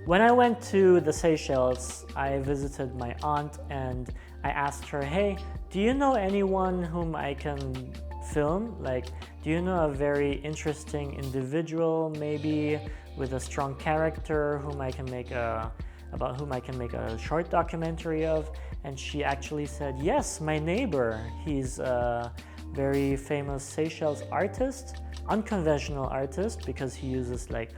When I went to the Seychelles, I visited my aunt and I asked her, hey, do you know anyone whom I can film? Like, do you know a very interesting individual, maybe with a strong character, about whom I can make a short documentary of? And she actually said, yes, my neighbor. He's a very famous Seychelles artist, unconventional artist, because he uses like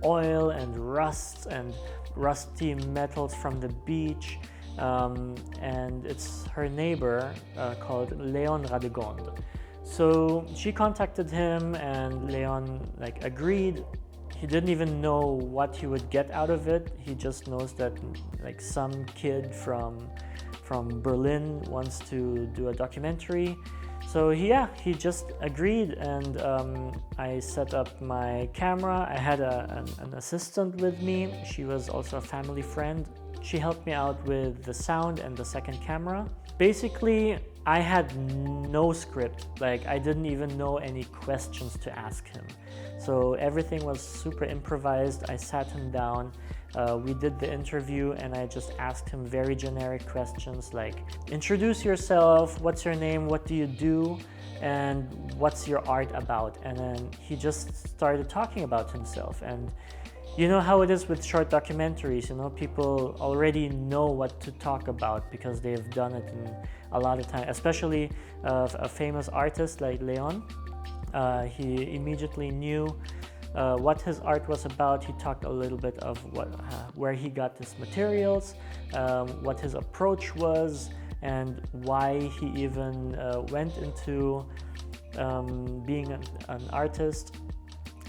oil and rust and rusty metals from the beach. And it's her neighbor called Leon Radegonde. So she contacted him and Leon like agreed. He didn't even know what he would get out of it. He just knows that like some kid from Berlin wants to do a documentary. So he just agreed, and I set up my camera. I had an assistant with me. She was also a family friend. She helped me out with the sound and the second camera. Basically, I had no script. Like, I didn't even know any questions to ask him. So everything was super improvised. I sat him down. We did the interview and I just asked him very generic questions like, introduce yourself, what's your name, what do you do, and what's your art about? And then he just started talking about himself. And you know how it is with short documentaries, you know, people already know what to talk about because they've done it in a lot of time, especially a famous artist like Leon. He immediately knew what his art was about. He talked a little bit of where he got his materials, what his approach was, and why he even went into being an artist.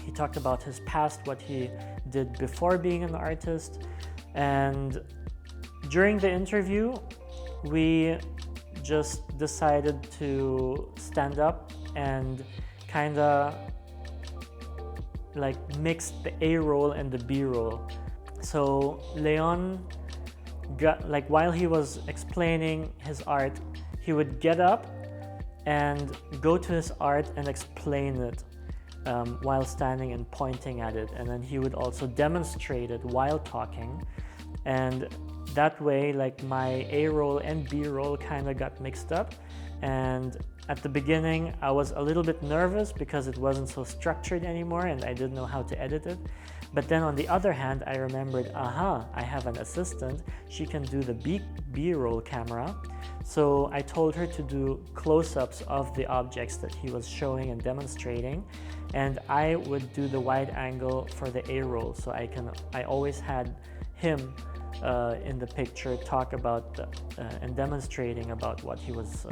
He talked about his past, what he did before being an artist. And during the interview, we just decided to stand up and kind of like mix the A roll and the B roll. So Leon got, like, while he was explaining his art, he would get up and go to his art and explain it while standing and pointing at it, and then he would also demonstrate it while talking. And that way, like, my A roll and B roll kind of got mixed up. And at the beginning I was a little bit nervous because it wasn't so structured anymore and I didn't know how to edit it. But then on the other hand, I remembered, I have an assistant, she can do the B-roll camera. So I told her to do close-ups of the objects that he was showing and demonstrating, and I would do the wide angle for the A-roll. So I always had him in the picture talk about and demonstrating about what he was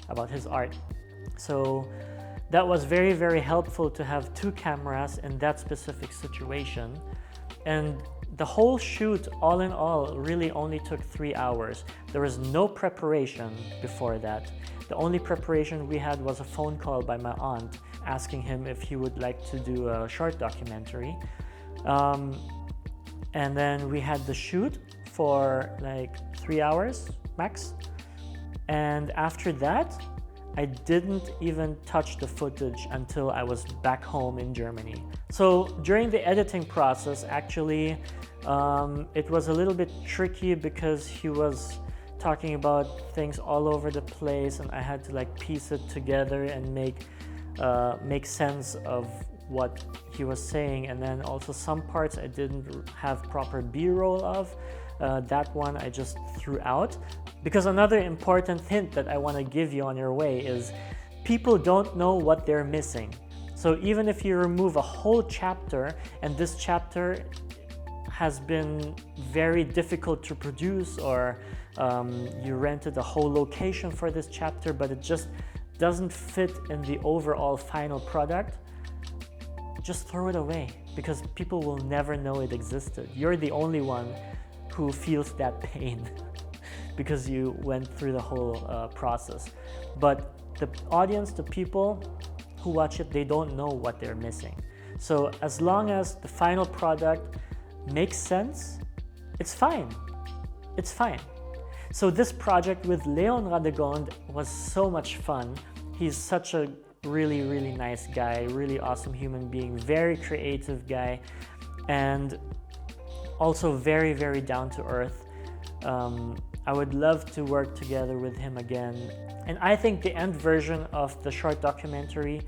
about his art. So that was very, very helpful to have two cameras in that specific situation. And the whole shoot, all in all, really only took 3 hours. There was no preparation before that. The only preparation we had was a phone call by my aunt asking him if he would like to do a short documentary. And then we had the shoot for like 3 hours max. And after that, I didn't even touch the footage until I was back home in Germany. So during the editing process, actually, it was a little bit tricky because he was talking about things all over the place, and I had to like piece it together and make sense of what he was saying. And then also some parts I didn't have proper B-roll of. That one I just threw out. Because another important hint that I want to give you on your way is people don't know what they're missing. So even if you remove a whole chapter, and this chapter has been very difficult to produce, or you rented a whole location for this chapter, but it just doesn't fit in the overall final product, just throw it away, because people will never know it existed. You're the only one who feels that pain because you went through the whole process. But the audience, the people who watch it, they don't know what they're missing. So as long as the final product makes sense, it's fine. It's fine. So this project with Leon Radegonde was so much fun. He's such a really, really nice guy, really awesome human being, very creative guy. And Also very, very down to earth. I would love to work together with him again. And I think the end version of the short documentary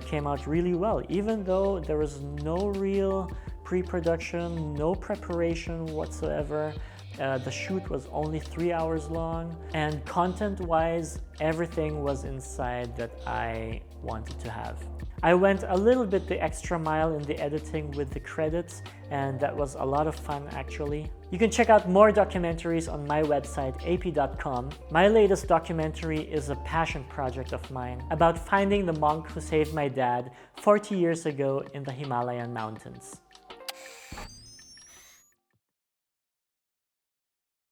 came out really well, even though there was no real pre-production, no preparation whatsoever. The shoot was only 3 hours long, and content-wise, everything was inside that I wanted to have. I went a little bit the extra mile in the editing with the credits, and that was a lot of fun actually. You can check out more documentaries on my website, eypee.com. My latest documentary is a passion project of mine about finding the monk who saved my dad 40 years ago in the Himalayan mountains.